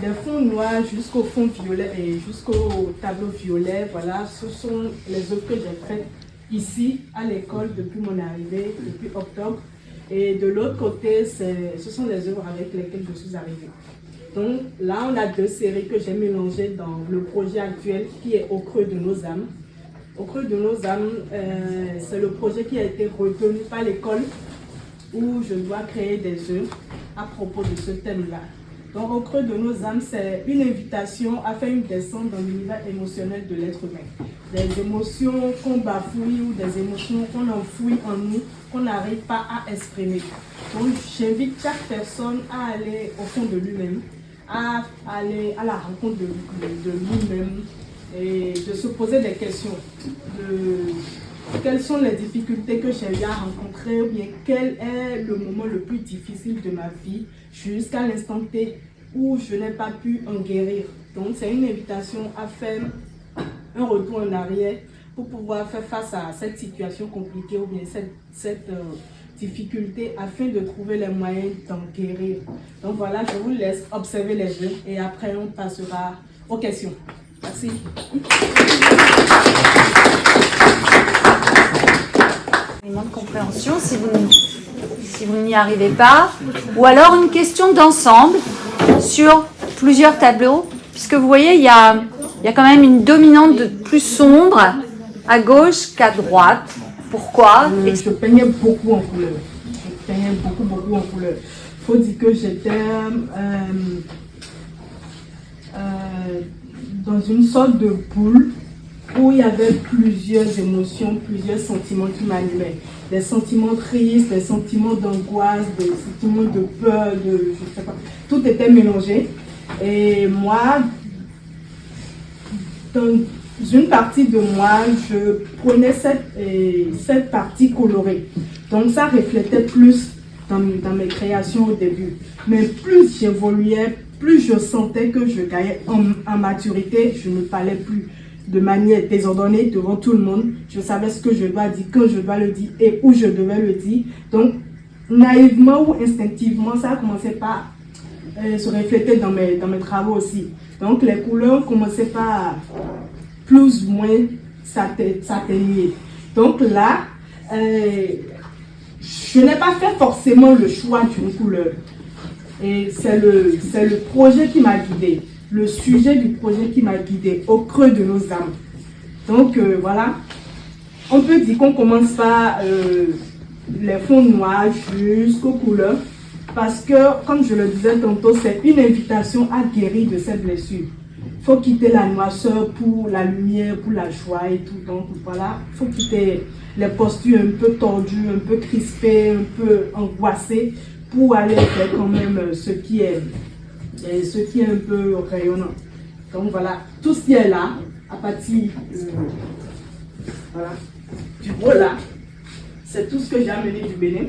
des fonds noirs jusqu'au fond violet et jusqu'au tableau violet. Voilà, ce sont les œuvres que j'ai faites ici à l'école depuis mon arrivée, depuis octobre. Et de l'autre côté, ce sont les œuvres avec lesquelles je suis arrivée. Donc là, on a deux séries que j'ai mélangées dans le projet actuel qui est Au creux de nos âmes. Au creux de nos âmes, c'est le projet qui a été retenu par l'école où je dois créer des œuvres à propos de ce thème-là. Donc Au creux de nos âmes, c'est une invitation à faire une descente dans l'univers émotionnel de l'être humain. Des émotions qu'on bafouille ou des émotions qu'on enfouit en nous, qu'on n'arrive pas à exprimer. Donc j'invite chaque personne à aller au fond de lui-même, à aller à la rencontre de lui-même et de se poser des questions. Quelles sont les difficultés que j'ai eu à rencontrer ou bien quel est le moment le plus difficile de ma vie jusqu'à l'instant T où je n'ai pas pu en guérir. Donc c'est une invitation à faire un retour en arrière pour pouvoir faire face à cette situation compliquée ou bien cette difficulté afin de trouver les moyens d'en guérir. Donc voilà, je vous laisse observer les jeux et après on passera aux questions. Merci. De compréhension si vous n'y arrivez pas, ou alors une question d'ensemble sur plusieurs tableaux, puisque vous voyez il y a quand même une dominante de plus sombre à gauche qu'à droite. Pourquoi? Je peignais beaucoup en couleur. Je peignais beaucoup en couleur. Il faut dire que j'étais dans une sorte de boule où il y avait plusieurs émotions, plusieurs sentiments qui m'animaient. Des sentiments tristes, des sentiments d'angoisse, des sentiments de peur, je sais pas. Tout était mélangé. Et moi, dans une partie de moi, je prenais cette partie colorée. Donc ça reflétait plus dans mes créations au début. Mais plus j'évoluais, plus je sentais que je gagnais en maturité, je ne parlais plus de manière désordonnée devant tout le monde. Je savais ce que je dois dire, quand je dois le dire et où je devais le dire. Donc, naïvement ou instinctivement, ça a commencé par se refléter dans mes travaux aussi. Donc, les couleurs commençaient par plus ou moins s'atténuer. Donc là, je n'ai pas fait forcément le choix d'une couleur. Et c'est le projet qui m'a guidée. Le sujet du projet qui m'a guidée au creux de nos âmes. Donc voilà, on peut dire qu'on commence par les fonds noirs jusqu'aux couleurs parce que, comme je le disais tantôt, c'est une invitation à guérir de cette blessure. Il faut quitter la noirceur pour la lumière, pour la joie et tout. Donc voilà, il faut quitter les postures un peu tordues, un peu crispées, un peu angoissées pour aller faire quand même ce qui est un peu rayonnant. Donc voilà, tout ce qui est là, à partir voilà, du gros là, c'est tout ce que j'ai amené du Bénin.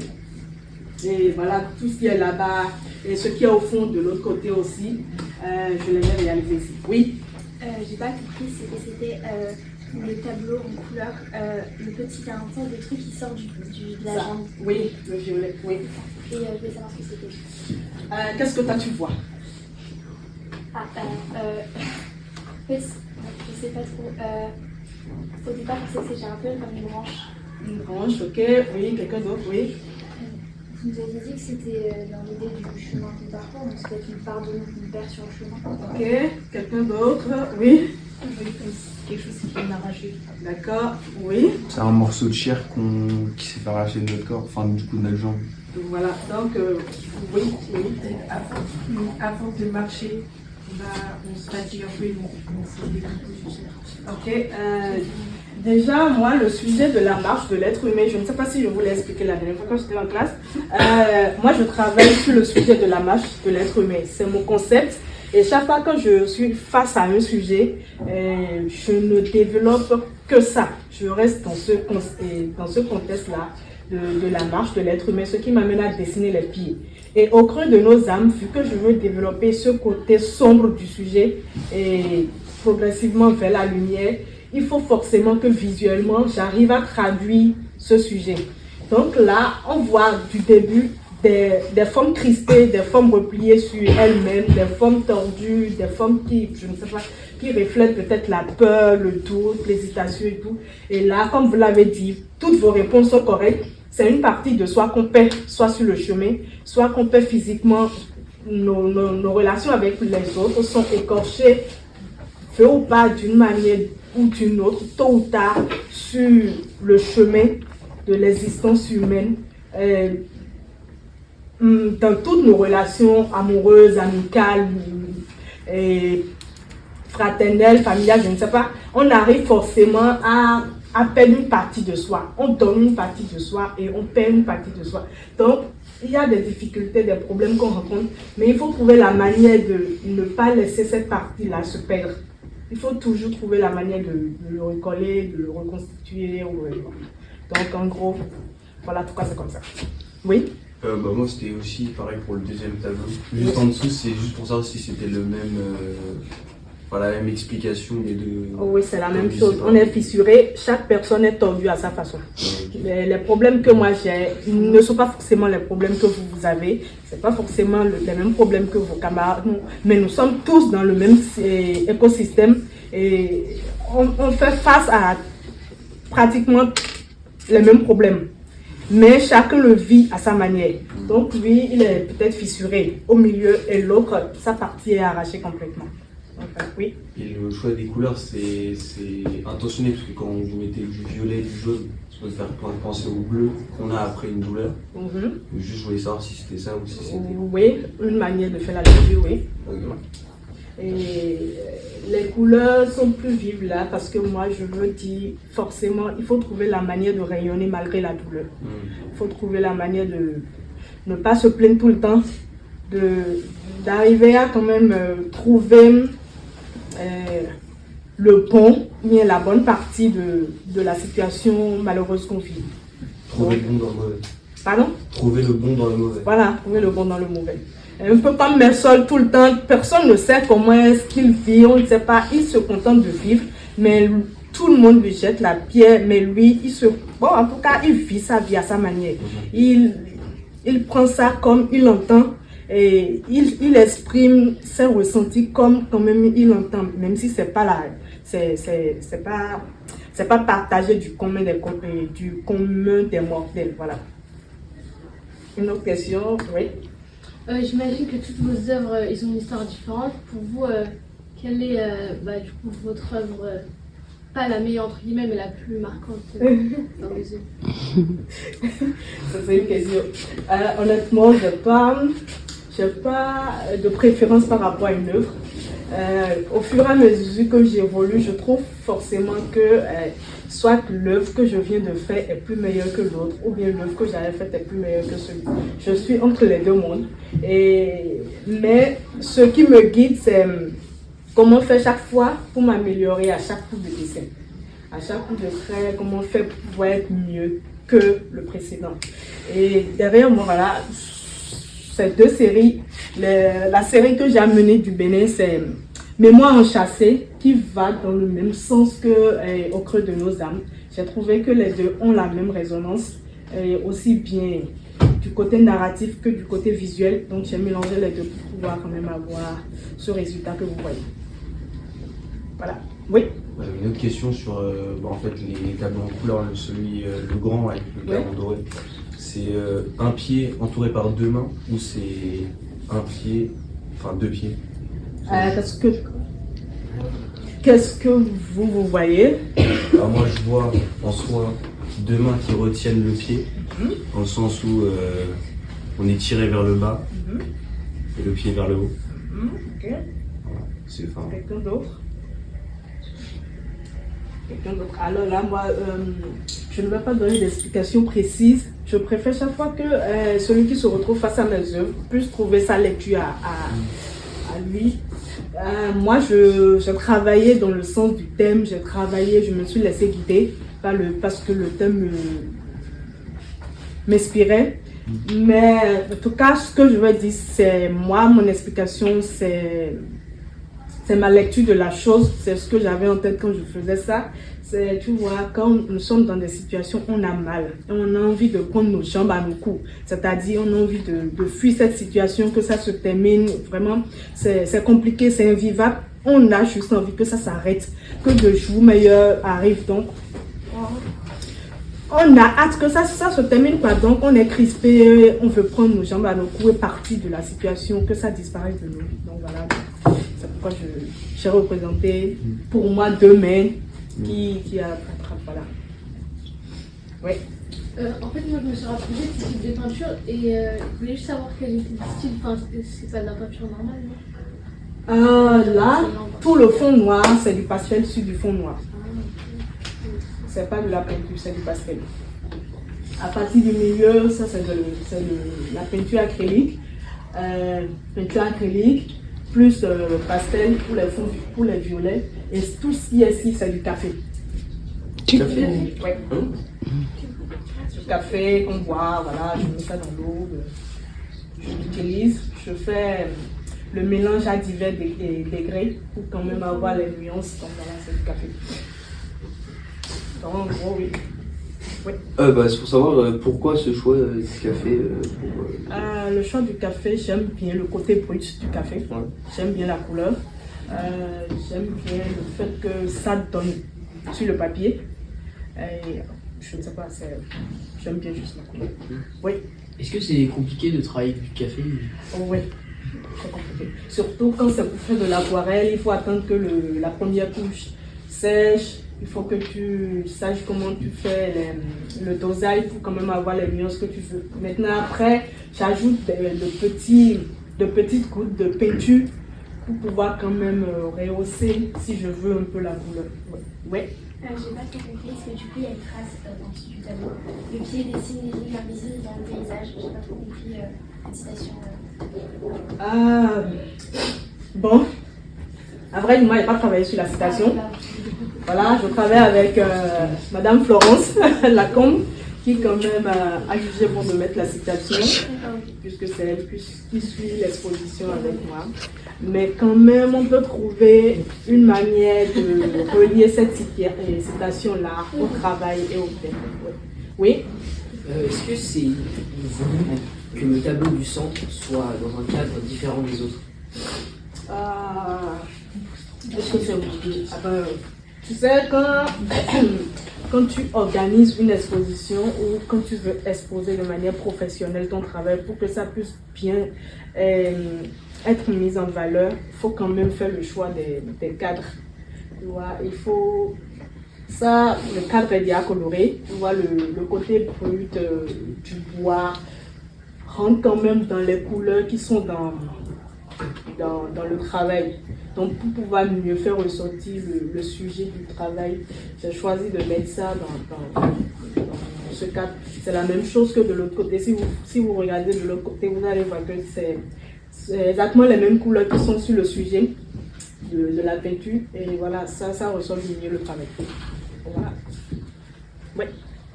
Et voilà, tout ce qui est là-bas et ce qui est au fond de l'autre côté aussi, je les ai réalisés ici. Oui. J'ai pas compris, c'était le tableau en couleur, le petit Valentin, le truc qui sort de la jambe. Oui, le violet, oui. Et je voulais savoir ce que c'était. Qu'est-ce que toi tu vois? En fait, je sais pas trop. Au départ, je pensais que c'était un peu comme une branche. Une branche, ok. Oui, quelqu'un d'autre, oui. Vous nous avez dit que c'était dans l'idée du chemin qu'on parcourt, donc c'est peut-être une part de nous qu'on perd sur le chemin. Ok, quelqu'un d'autre, oui. Quelque chose qui peut m'arracher. D'accord, oui. C'est un morceau de chair qui s'est fait arracher de notre corps, enfin du coup de notre jambe. Voilà, donc oui, oui. Avant de marcher, on se fatigue un peu et on fait des coups. Ok, déjà, moi, le sujet de la marche de l'être humain, je ne sais pas si je vous l'ai expliqué la dernière fois quand j'étais en classe. Moi, je travaille sur le sujet de la marche de l'être humain. C'est mon concept. Et chaque fois que je suis face à un sujet, je ne développe que ça. Je reste dans ce contexte-là de la marche de l'être humain, ce qui m'amène à dessiner les pieds. Et au creux de nos âmes, vu que je veux développer ce côté sombre du sujet et progressivement vers la lumière, il faut forcément que visuellement, j'arrive à traduire ce sujet. Donc là, on voit du début des formes crispées, des formes repliées sur elles-mêmes, des formes tordues, des formes qui, je ne sais pas, qui reflètent peut-être la peur, le doute, l'hésitation et tout. Et là, comme vous l'avez dit, toutes vos réponses sont correctes. C'est une partie de soi qu'on perd, soit sur le chemin, soit qu'on perd physiquement. Nos relations avec les autres sont écorchées, fait ou pas, d'une manière ou d'une autre, tôt ou tard, sur le chemin de l'existence humaine. Dans toutes nos relations amoureuses, amicales, fraternelles, familiales, je ne sais pas, on arrive forcément à perdre une partie de soi. On donne une partie de soi et on perd une partie de soi. Donc, il y a des difficultés, des problèmes qu'on rencontre, mais il faut trouver la manière de ne pas laisser cette partie-là se perdre. Il faut toujours trouver la manière de le recoller, de le reconstituer. Donc, en gros, voilà pourquoi c'est comme ça. Oui? Moi, c'était aussi pareil pour le deuxième tableau. Juste en dessous, c'est juste pour savoir si c'était le même, la même explication des deux. Oh oui, c'est la même chose. On est fissuré, chaque personne est tordue à sa façon. Les problèmes que moi j'ai ne sont pas forcément les problèmes que vous avez. Ce n'est pas forcément les mêmes problèmes que vos camarades. Mais nous sommes tous dans le même écosystème et on fait face à pratiquement les mêmes problèmes. Mais chacun le vit à sa manière. Donc lui, il est peut-être fissuré au milieu et l'autre, sa partie est arrachée complètement. Enfin, oui. Et le choix des couleurs, c'est intentionné, parce que quand vous mettez du violet, du jaune, ça peut faire penser au bleu qu'on a après une douleur. Juste, je voulais savoir si c'était ça ou si c'était... Oui, une manière de faire la lecture, oui. Okay. Et les couleurs sont plus vives là, parce que moi, je veux dire, forcément, il faut trouver la manière de rayonner malgré la douleur. Il faut trouver la manière de ne pas se plaindre tout le temps, d'arriver à quand même trouver le bon, bien la bonne partie de la situation malheureuse qu'on vit. Trouver le bon dans le mauvais. Pardon? Trouver le bon dans le mauvais. Voilà, trouver le bon dans le mauvais. Un peu comme Mersol tout le temps, personne ne sait comment est-ce qu'il vit, on ne sait pas, il se contente de vivre, mais tout le monde lui jette la pierre, mais lui, en tout cas, il vit sa vie à sa manière. Il prend ça comme il entend. Et il exprime ses ressentis comme quand même il entend, même si c'est pas partagé du commun des mortels, voilà. Une autre question, oui. J'imagine que toutes vos œuvres, ils ont une histoire différente. Pour vous, quelle est du coup votre œuvre, pas la meilleure entre guillemets, mais la plus marquante dans vos yeux? Ça c'est une question. Honnêtement, j'ai pas de préférence par rapport à une œuvre. Au fur et à mesure que j'évolue, je trouve forcément que soit l'œuvre que je viens de faire est plus meilleure que l'autre, ou bien l'œuvre que j'avais faite est plus meilleure que celui. Je suis entre les deux mondes. Mais ce qui me guide, c'est comment faire chaque fois pour m'améliorer à chaque coup de dessin. À chaque coup de trait, comment faire pour pouvoir être mieux que le précédent. Et derrière moi, voilà, ces deux séries. La série que j'ai amenée du Bénin, c'est Mémoire enchâssée, qui va dans le même sens que Au creux de nos âmes. J'ai trouvé que les deux ont la même résonance, aussi bien du côté narratif que du côté visuel. Donc j'ai mélangé les deux pour pouvoir quand même avoir ce résultat que vous voyez. Voilà. Oui. Une autre question sur les tableaux en couleur, le grand avec le cadre doré. C'est un pied entouré par deux mains ou c'est un pied, enfin deux pieds? Qu'est-ce que vous voyez? Alors moi je vois en soi deux mains qui retiennent le pied, dans le sens où on est tiré vers le bas et le pied vers le haut. Ok. Voilà. Quelqu'un d'autre? Alors là, moi, je ne vais pas donner d'explication précise. Je préfère chaque fois que celui qui se retrouve face à mes œuvres puisse trouver sa lecture à lui. Moi, j'ai travaillé dans le sens du thème. Je me suis laissé guider parce que le thème m'inspirait. Mais en tout cas, ce que je veux dire, c'est moi, mon explication, c'est c'est ma lecture de la chose, c'est ce que j'avais en tête quand je faisais ça. C'est, tu vois, quand nous sommes dans des situations où on a mal, et on a envie de prendre nos jambes à nos coups, c'est-à-dire on a envie de fuir cette situation, que ça se termine, vraiment, c'est compliqué, c'est invivable. On a juste envie que ça s'arrête, que de jours meilleurs arrivent. Donc, on a hâte que ça se termine, quoi. Donc, on est crispé, on veut prendre nos jambes à nos coups et partir de la situation, que ça disparaisse de nos vies. Donc, voilà, c'est pourquoi j'ai représenté pour moi deux mains qui attrapent, voilà. Oui. En fait, moi, je me suis rapprochée de ce type de peinture et je voulais juste savoir quel était le style. Enfin, c'est pas de la peinture normale, non? Là, tout le fond noir, c'est du pastel sur du fond noir. C'est pas de la peinture, c'est du pastel. À partir du milieu, ça c'est la peinture acrylique. Peinture acrylique, plus le pastel pour les fonds, pour les violets. Et tout ce qui est ici, c'est du café. Du café? Oui. Du café qu'on boit, voilà, je mets ça dans l'eau. Je l'utilise. Je fais le mélange à divers degrés pour quand même avoir les nuances. Donc voilà, c'est du café. Donc, en gros, oui. Oui. C'est pour savoir pourquoi ce choix du café Le choix du café, j'aime bien le côté brut du café. Ouais. J'aime bien la couleur. J'aime bien le fait que ça donne sur le papier. Et, je ne sais pas, j'aime bien juste la couleur. Oui. Est-ce que c'est compliqué de travailler avec du café? Oh, oui. C'est compliqué. Surtout quand c'est pour faire de l'aquarelle, il faut attendre que la première couche sèche. Il faut que tu saches comment tu fais le dosage pour quand même avoir les nuances que tu veux. Maintenant, après, j'ajoute de petites gouttes de peinture pour pouvoir quand même rehausser, si je veux, un peu la couleur. Ouais. J'ai pas trop compris parce que du coup il y a une trace en dessous du tableau. Le pied dessine les lignes invisibles dans le paysage. J'ai pas trop compris la citation. Bon. À vrai dire, moi, je n'ai pas travaillé sur la citation. Voilà, je travaille avec Madame Florence Lacombe, qui quand même a jugé bon de mettre la citation, puisque c'est elle qui suit l'exposition avec moi. Mais quand même, on peut trouver une manière de relier cette citation-là au travail et au thème. Oui. Est-ce que c'est voulu que le tableau du centre soit dans un cadre différent des autres? Est-ce que c'est obligé? Tu sais, quand tu organises une exposition ou quand tu veux exposer de manière professionnelle ton travail pour que ça puisse bien être mis en valeur, il faut quand même faire le choix des cadres. Tu vois, il faut... Ça, le cadre est bien coloré. Tu vois, le côté brut du bois rentre quand même dans les couleurs qui sont dans le travail. Donc, pour pouvoir mieux faire ressortir le sujet du travail, j'ai choisi de mettre ça dans ce cadre. C'est la même chose que de l'autre côté. Si vous regardez de l'autre côté, vous allez voir que c'est exactement les mêmes couleurs qui sont sur le sujet de la peinture. Et voilà, ça ressort mieux le travail. Voilà. Ouais.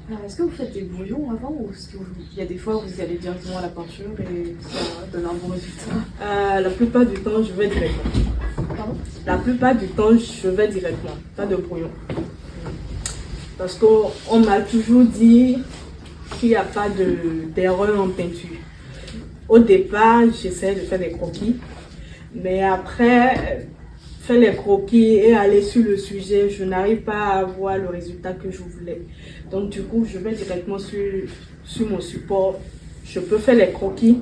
Alors, est-ce que vous faites des brouillons avant ou est-ce qu'il y a des fois où vous allez directement à la peinture et ça donne un bon résultat? La plupart du temps, je vais directement. Pardon? La plupart du temps, je vais directement, pas de brouillon. Parce qu'on m'a toujours dit qu'il n'y a pas d'erreur en peinture. Au départ, j'essayais de faire des croquis, mais après, faire les croquis et aller sur le sujet, je n'arrive pas à avoir le résultat que je voulais. Donc du coup, je vais directement sur mon support. Je peux faire les croquis,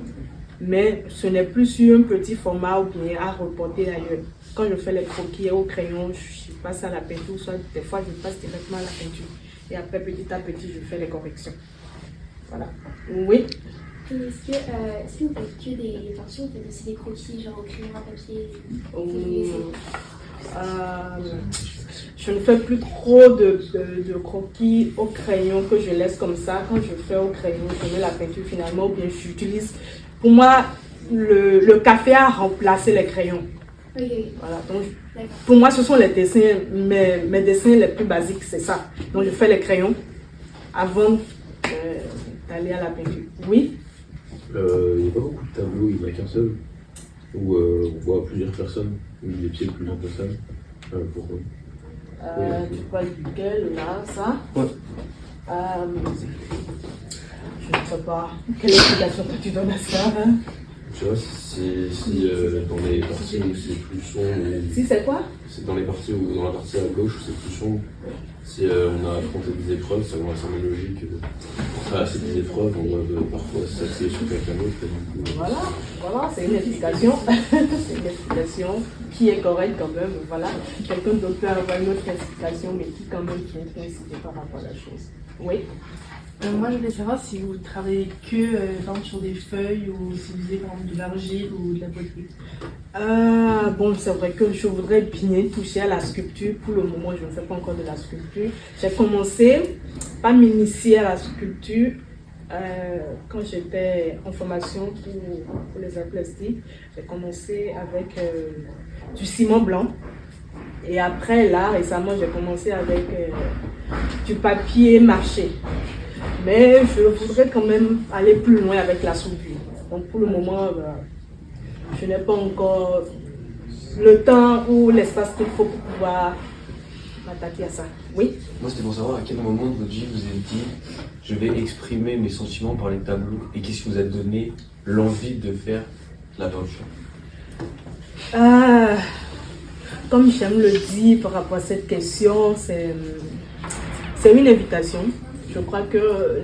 mais ce n'est plus sur un petit format ou bien à reporter ailleurs. Quand je fais les croquis au crayon, je passe à la peinture, soit des fois je passe directement à la peinture. Et après, petit à petit, je fais les corrections. Voilà. Oui. Et est-ce que vous faites que des peintures ou vous faites aussi des croquis, genre au crayon à papier? Je ne fais plus trop de croquis au crayon que je laisse comme ça. Quand je fais au crayon, je mets la peinture finalement, ou bien j'utilise. Pour moi, le café a remplacé les crayons. Okay. Voilà, donc pour moi, ce sont les dessins, mes dessins les plus basiques, c'est ça. Donc je fais les crayons avant d'aller à la peinture. Oui. Il n'y a pas beaucoup de tableaux, il n'y en a qu'un seul. où on voit plusieurs personnes, ou des pieds de plusieurs personnes. Pourquoi? Tu parles duquel, là, ça? Ouais. Je ne sais pas. Quelle explication que tu donnes à ça, hein? Tu vois, si dans les parties où c'est plus sombre, Si c'est quoi? c'est dans les parties où, dans la partie à gauche où c'est plus sombre, si on a affronté des épreuves, ça me semble logique. Pour traverser des épreuves, on doit parfois s'axer sur quelqu'un d'autre. Et du coup, Voilà, c'est une explication. C'est une explication qui est correcte quand même. Voilà. Quelqu'un d'autre peut avoir une autre explication, mais qui quand même qui est incité par rapport à la chose. Oui. Moi, je voulais savoir si vous travaillez que par exemple, sur des feuilles ou si vous faisiez par exemple de l'argile ou de la poterie. Bon, c'est vrai que je voudrais bien toucher à la sculpture. Pour le moment, je ne fais pas encore de la sculpture. J'ai commencé par m'initier à la sculpture quand j'étais en formation pour les arts plastiques. J'ai commencé avec du ciment blanc. Et après, là, récemment, j'ai commencé avec du papier mâché. Mais je voudrais quand même aller plus loin avec la soudure. Donc pour le moment, je n'ai pas encore le temps ou l'espace qu'il faut pour pouvoir m'attaquer à ça. Oui? Moi, c'était pour savoir à quel moment de votre vie vous avez dit je vais exprimer mes sentiments par les tableaux et qu'est-ce qui vous a donné l'envie de faire la peinture? Comme j'aime le dire par rapport à cette question, c'est une invitation. Je crois que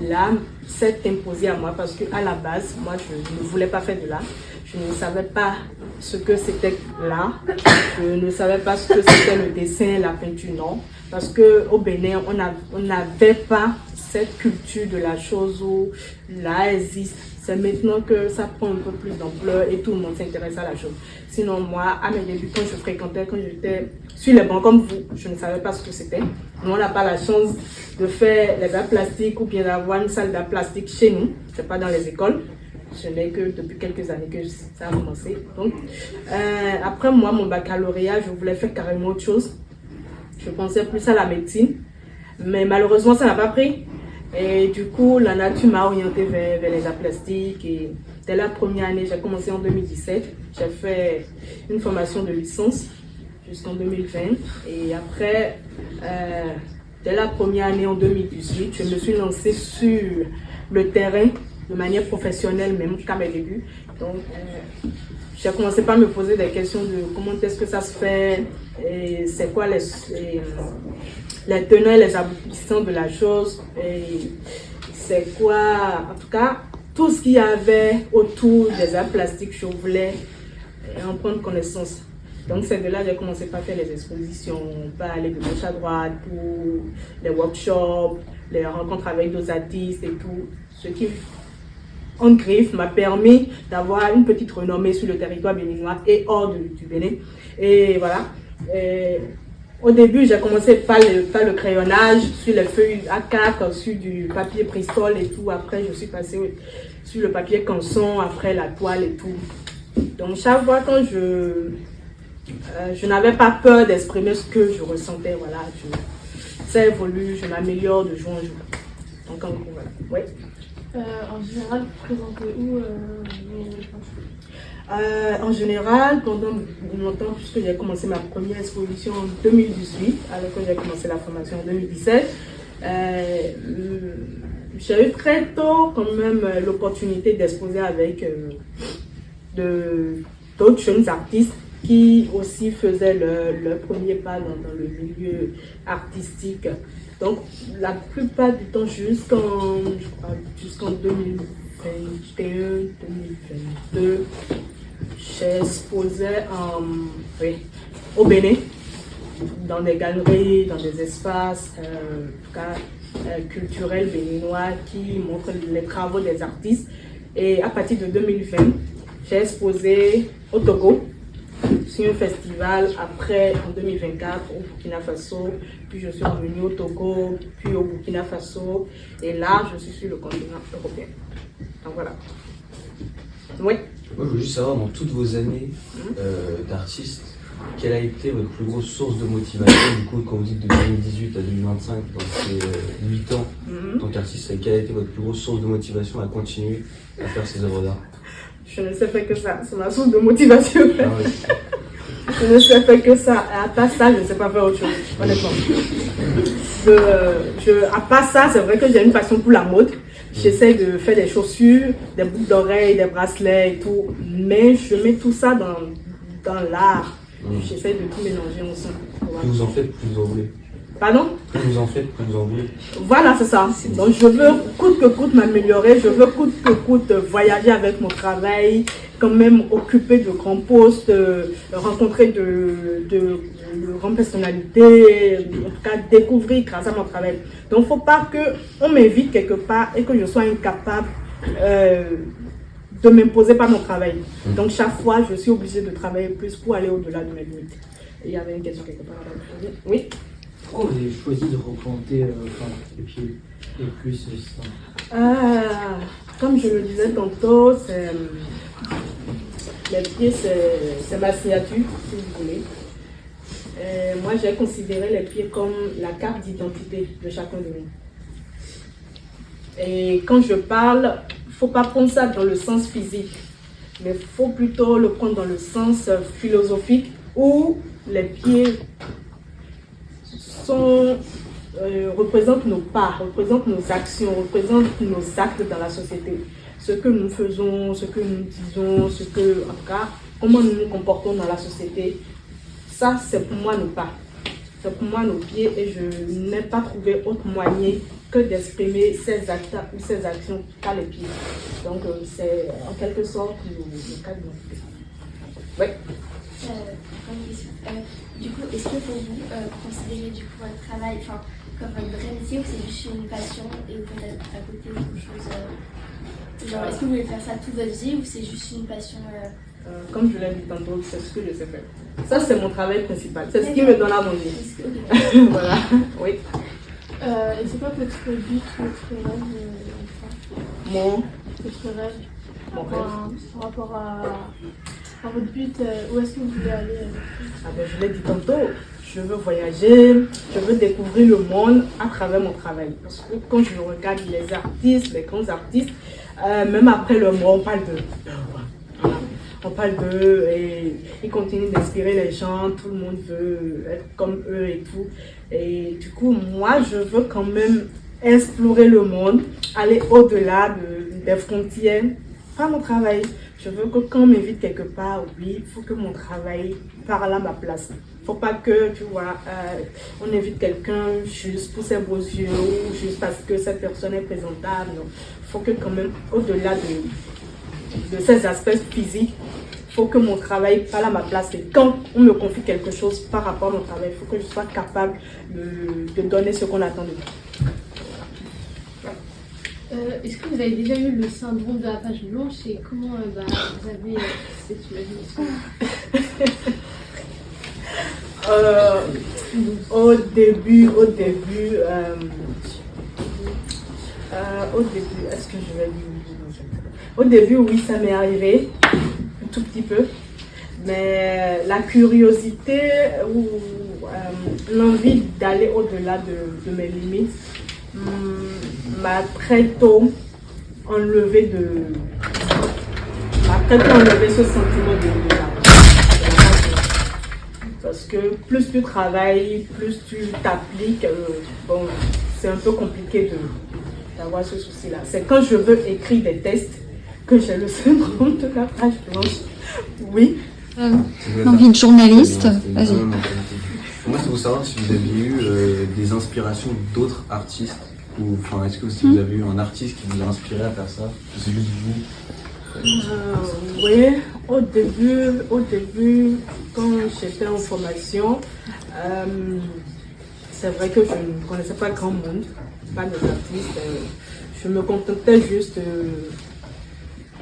l'âme s'est imposée à moi parce qu'à la base, moi, je ne voulais pas faire de l'art. Je ne savais pas ce que c'était l'art. Je ne savais pas ce que c'était le dessin, la peinture, non. Parce qu'au Bénin, on n'avait pas cette culture de la chose où l'art existe. C'est maintenant que ça prend un peu plus d'ampleur et tout le monde s'intéresse à la chose. Sinon, moi, à mes débuts, quand j'étais sur les bancs comme vous, je ne savais pas ce que c'était. Nous, on n'a pas la chance de faire les arts plastiques ou bien d'avoir une salle d'art plastique chez nous. Ce n'est pas dans les écoles. Ce n'est que depuis quelques années que ça a commencé. Donc, après moi, mon baccalauréat, je voulais faire carrément autre chose. Je pensais plus à la médecine. Mais malheureusement, ça n'a pas pris. Et du coup, la nature m'a orientée vers les arts plastiques. Et dès la première année, j'ai commencé en 2017. J'ai fait une formation de licence jusqu'en 2020. Et après, dès la première année en 2018, je me suis lancée sur le terrain de manière professionnelle, même qu'à mes débuts. Donc, j'ai commencé par me poser des questions de comment est-ce que ça se fait, et c'est quoi les tenants et les aboutissants de la chose, et c'est quoi, en tout cas, tout ce qu'il y avait autour des arts plastiques, je voulais en prendre connaissance. Donc c'est de là que j'ai commencé par faire les expositions, par aller de gauche à droite pour les workshops, les rencontres avec d'autres artistes et tout. Ce qui, en griffe, m'a permis d'avoir une petite renommée sur le territoire béninois et hors du Bénin. Et voilà. Au début, j'ai commencé par le crayonnage sur les feuilles A4, sur du papier Bristol et tout. Après, je suis passée sur le papier canson, après la toile et tout. Donc, chaque fois quand je n'avais pas peur d'exprimer ce que je ressentais, voilà. Ça évolue, je m'améliore de jour en jour. Donc, en gros, voilà. Ouais. En général, vous présentez où En général, pendant longtemps, puisque j'ai commencé ma première exposition en 2018, alors que j'ai commencé la formation en 2017, j'ai eu très tôt quand même l'opportunité d'exposer avec d'autres jeunes artistes qui aussi faisaient leur premier pas dans le milieu artistique. Donc, la plupart du temps, jusqu'en 2021, 2022, j'exposais au Bénin, dans des galeries, dans des espaces en tout cas, culturels béninois qui montrent les travaux des artistes. Et à partir de 2020, j'ai exposé au Togo sur un festival, après en 2024 au Burkina Faso, puis je suis revenue au Togo, puis au Burkina Faso, et là je suis sur le continent européen. Donc voilà. Oui. Moi je veux juste savoir, dans toutes vos années d'artiste, quelle a été votre plus grosse source de motivation, du coup, quand vous dites de 2018 à 2025, dans ces 8 ans en tant qu'artiste, quelle a été votre plus grosse source de motivation à continuer à faire ces œuvres d'art? Je ne sais faire que ça. C'est ma source de motivation. Ah ouais. Je ne sais faire que ça. À part ça, je ne sais pas faire autre chose, honnêtement. À part ça, c'est vrai que j'ai une passion pour la mode. J'essaie de faire des chaussures, des boucles d'oreilles, des bracelets et tout. Mais je mets tout ça dans l'art. J'essaie de tout mélanger ensemble. Voilà. Plus vous en faites, plus vous en voulez. Pardon? Plus vous en faites, plus vous en voulez. Voilà, c'est ça. Donc je veux coûte que coûte m'améliorer. Je veux coûte que coûte voyager avec mon travail. Quand même occuper de grands postes, rencontrer de grandes personnalités, en tout cas découvrir grâce à mon travail. Donc il ne faut pas qu'on m'invite quelque part et que je sois incapable de m'imposer par mon travail. Donc chaque fois, je suis obligée de travailler plus pour aller au-delà de mes limites. Il y avait une question quelque part. Oui. Pourquoi vous avez choisi de replanter les pieds et plus ça? Comme je le disais tantôt, les pieds, c'est ma signature, si vous voulez. Moi, j'ai considéré les pieds comme la carte d'identité de chacun de nous. Et quand je parle, il ne faut pas prendre ça dans le sens physique, mais il faut plutôt le prendre dans le sens philosophique, où les pieds représentent nos pas, représentent nos actions, représentent nos actes dans la société. Ce que nous faisons, ce que nous disons, en tout cas, comment nous nous comportons dans la société. Ça, c'est pour moi nos pas. C'est pour moi nos pieds et je n'ai pas trouvé autre moyen que d'exprimer ces actes ou ces actions par les pieds. Donc, c'est en quelque sorte le cas de nos pieds. Oui. Du coup, est-ce que pour vous, considérez du coup votre travail comme votre vrai métier ou c'est juste une passion et vous faites à côté quelque chose genre, est-ce que vous voulez faire ça toute votre vie ou c'est juste une passion Comme je l'ai dit tantôt, c'est ce que je sais faire. Ça, c'est mon travail principal. C'est ce qui me donne à manger. Okay. Voilà. Oui. Et c'est quoi votre but, votre rêve Votre rêve Mon rêve. Par rapport à votre but, où est-ce que vous voulez aller je l'ai dit tantôt, je veux voyager, je veux découvrir le monde à travers mon travail. Parce que quand je regarde les artistes, les grands artistes, même après leur mort, on parle d'eux. On parle d'eux et ils continuent d'inspirer les gens, tout le monde veut être comme eux et tout. Et du coup, moi, je veux quand même explorer le monde, aller au-delà des frontières, par mon travail. Je veux que quand on m'invite quelque part, oui, il faut que mon travail parle à ma place. Il ne faut pas que, tu vois, on invite quelqu'un juste pour ses beaux yeux ou juste parce que cette personne est présentable. Il faut que quand même, au-delà de ces aspects physiques, il faut que mon travail parle à ma place. Et quand on me confie quelque chose par rapport à mon travail, il faut que je sois capable de donner ce qu'on attend de moi. Est-ce que vous avez déjà eu le syndrome de la page blanche et comment vous avez cette imagination? Au début, est-ce que je vais dire? Au début, oui, ça m'est arrivé, un tout petit peu. Mais la curiosité ou l'envie d'aller au-delà de mes limites m'a très tôt enlevé ce sentiment de la parce que plus tu travailles, plus tu t'appliques, c'est un peu compliqué d'avoir ce souci-là. C'est quand je veux écrire des tests que j'ai le syndrome de la page blanche. Oui. L'envie de journaliste. Vas-y. Moi, c'est pour savoir si vous aviez eu des inspirations d'autres artistes. Ou, enfin, est-ce que vous avez eu un artiste qui vous a inspiré à faire ça? C'est juste vous? Oui, au début, quand j'étais en formation, c'est vrai que je ne connaissais pas grand monde, pas des artistes. Je me contentais juste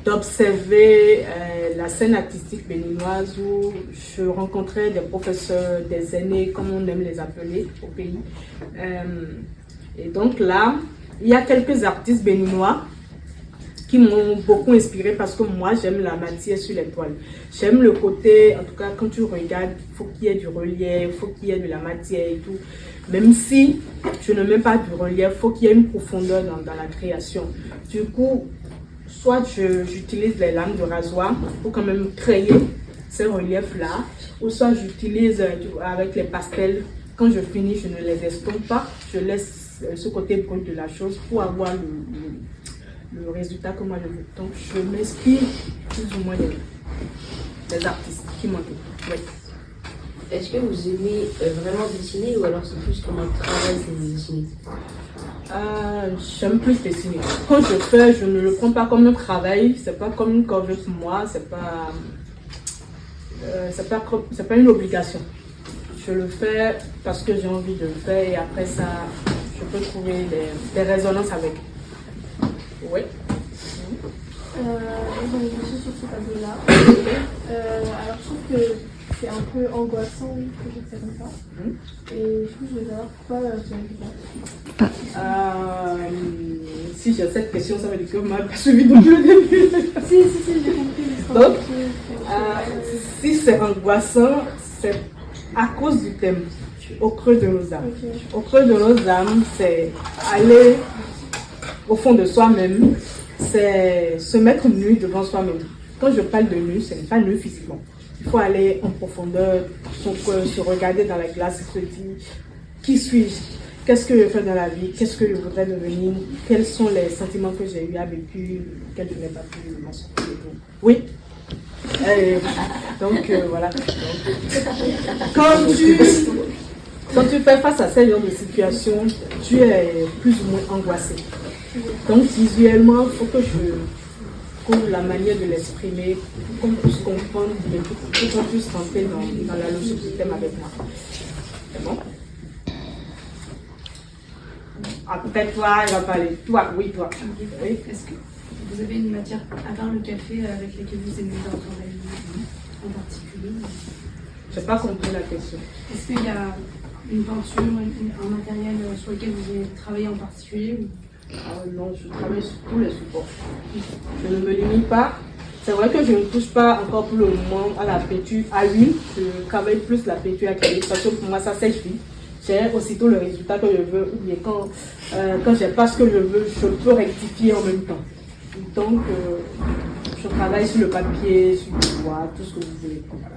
d'observer la scène artistique béninoise où je rencontrais des professeurs, des aînés, comme on aime les appeler au pays. Et donc là, il y a quelques artistes béninois qui m'ont beaucoup inspiré parce que moi, j'aime la matière sur les toiles. J'aime le côté, en tout cas, quand tu regardes, il faut qu'il y ait du relief, il faut qu'il y ait de la matière et tout. Même si je ne mets pas du relief, il faut qu'il y ait une profondeur dans la création. Du coup, soit j'utilise les lames de rasoir pour quand même créer ces reliefs-là, ou soit j'utilise avec les pastels. Quand je finis, je ne les estompe pas, je laisse ce côté brut de la chose pour avoir le résultat que moi je veux. Donc je m'inspire plus ou moins des artistes qui m'entourent. Oui. Est-ce que vous aimez vraiment dessiner ou alors c'est plus comme un travail que vous dessinez? J'aime plus dessiner. Quand je fais, je ne le prends pas comme un travail, c'est pas comme une corvée pour moi, c'est pas une obligation. Je le fais parce que j'ai envie de le faire et après ça, je peux trouver des résonances avec. Oui. J'en ai reçu sur ce tableau-là. Alors je trouve que c'est un peu angoissant que je fais comme ça. Et du coup, je voulais savoir pourquoi tu as fait ça. Si j'ai cette question, ça veut dire que vous m'avez pas suivi depuis le début. Si, j'ai compris. Donc, si c'est angoissant, c'est à cause du thème, au creux de nos âmes. Okay. Au creux de nos âmes, c'est aller au fond de soi-même, c'est se mettre nu devant soi-même. Quand je parle de nu, ce n'est pas nu physiquement. Il faut aller en profondeur, se regarder dans la glace et se dire qui suis-je? Qu'est-ce que je fais dans la vie? Qu'est-ce que je voudrais devenir? Quels sont les sentiments que j'ai eu à vécu, lesquels je n'ai pas pu m'en sortir? Oui. Donc voilà. Quand tu fais face à ce genre de situation, tu es plus ou moins angoissé. Donc visuellement, il faut que je trouve la manière de l'exprimer, qu'on puisse comprendre, pour qu'on puisse rentrer dans la logique du thème avec moi. C'est bon? Après toi, il va parler. Toi, oui, toi. Oui. Est-ce que vous avez une matière, à part le café, avec laquelle vous aimez travailler en particulier? Je n'ai pas compris la question. Est-ce qu'il y a une peinture, un matériel sur lequel vous avez travaillé en particulier ou... Non, je travaille sur tous les supports. Je ne me limite pas. C'est vrai que je ne touche pas encore pour le moment à la peinture à l'huile. Je travaille plus la peinture acrylique parce que pour moi ça sèche vite. J'ai aussitôt le résultat que je veux ou bien quand je n'ai pas ce que je veux, je peux rectifier en même temps. Donc je travaille sur le papier, sur le bois, tout ce que vous voulez. Voilà.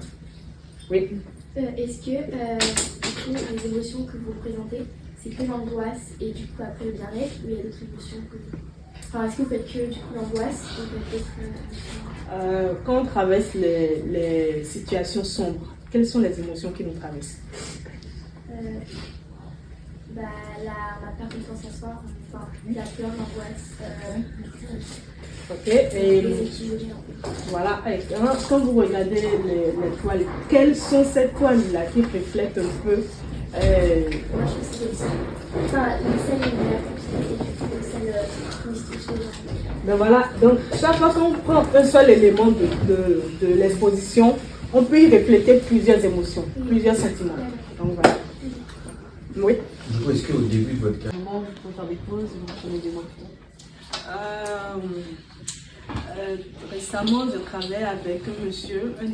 Oui. Est-ce que du coup, les émotions que vous présentez, c'est que l'angoisse et du coup après le bien-être, ou il y a d'autres émotions que... Enfin, est-ce que vous faites que du coup l'angoisse ou peut-être quand on traverse les situations sombres, quelles sont les émotions qui nous traversent? La peur de confiance en soi, enfin, la peur, l'angoisse. Ok, et voilà, quand vous regardez les toiles, quelles sont ces toiles-là qui reflètent un peu Moi, je trouve que c'est enfin, celle ben voilà, donc chaque fois qu'on prend un seul élément de l'exposition, on peut y refléter plusieurs émotions, plusieurs sentiments. Donc voilà. Oui. Du coup, est-ce qu'au début de votre carrière, Comment vous pouvez faire des pauses et vous prenez des moments? Récemment, je travaille avec un monsieur, un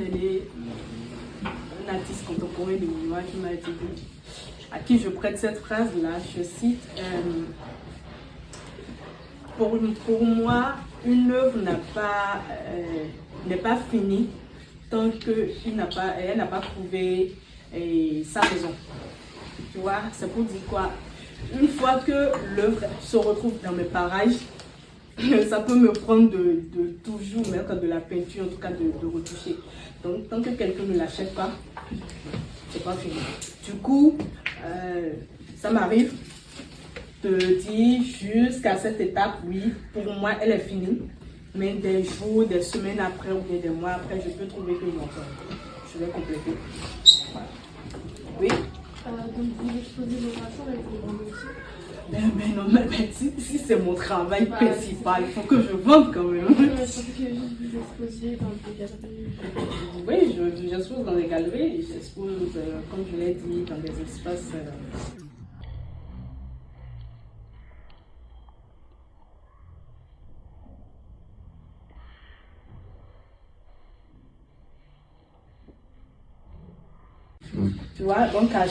artiste contemporain de Nîmes qui m'a été dit, à qui je prête cette phrase-là, je cite, pour moi, une œuvre n'est pas finie tant qu'elle n'a pas trouvé sa raison. Tu vois, c'est pour dire quoi? Une fois que l'œuvre se retrouve dans mes parages, ça peut me prendre de toujours mettre de la peinture, en tout cas de retoucher. Donc, tant que quelqu'un ne l'achète pas, c'est pas fini. Du coup, ça m'arrive de dire jusqu'à cette étape, oui, pour moi, elle est finie. Mais des jours, des semaines après ou bien des mois après, je peux trouver que non, je vais compléter. Voilà. Oui. Donc vous exposez vos créations avec les vendez aussi? Mais non, mais si c'est mon travail principal, il faut que je vende quand même. Je pensais que vous exposiez dans des galeries. Oui, j'expose dans des galeries, j'expose, comme je l'ai dit, dans des espaces. Tu vois, donc à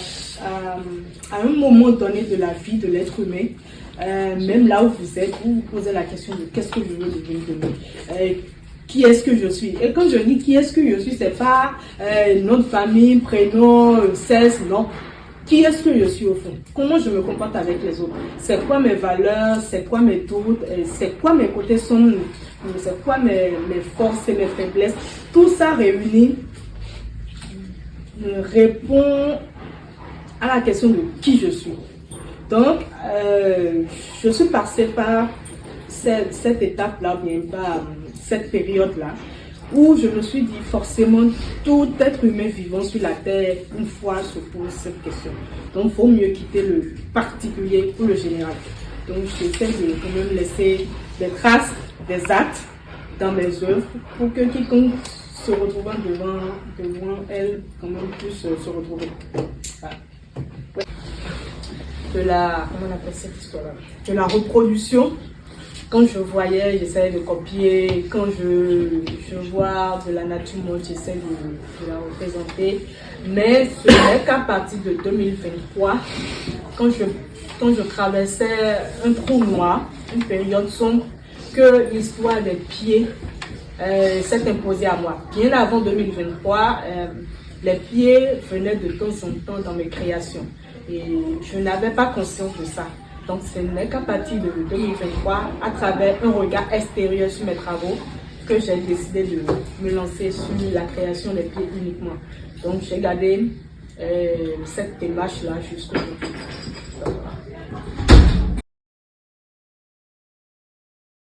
un moment donné de la vie de l'être humain, même là où vous êtes, vous vous posez la question de qu'est-ce que je veux devenir demain. Qui est-ce que je suis? Et quand je dis qui est-ce que je suis, c'est pas nom de famille, prénom, sexe, non. Qui est-ce que je suis au fond? Comment je me comporte avec les autres? C'est quoi mes valeurs? C'est quoi mes doutes? C'est quoi mes côtés sombres? C'est quoi mes forces et mes faiblesses? Tout ça réuni répond à la question de qui je suis. Donc, je suis passée par cette étape-là, bien par cette période-là, où je me suis dit forcément tout être humain vivant sur la terre une fois se pose cette question. Donc il faut mieux quitter le particulier pour le général. Donc j'essaie de quand même laisser des traces, des actes dans mes œuvres pour que quiconque se retrouvant devant elle quand même puisse se retrouver. Voilà. Ouais. Comment on appelle cette histoire-là? De la reproduction. Quand je voyais, j'essayais de copier. Quand je vois de la nature morte, j'essaie de la représenter. Mais ce n'est qu'à partir de 2023, quand je traversais un trou noir, une période sombre, que l'histoire des pieds s'est imposée à moi. Bien avant 2023, les pieds venaient de temps en temps dans mes créations. Et je n'avais pas conscience de ça. Donc, ce n'est qu'à partir de 2023, à travers un regard extérieur sur mes travaux, que j'ai décidé de me lancer sur la création des pieds uniquement. Donc, j'ai gardé cette démarche-là jusqu'au bout.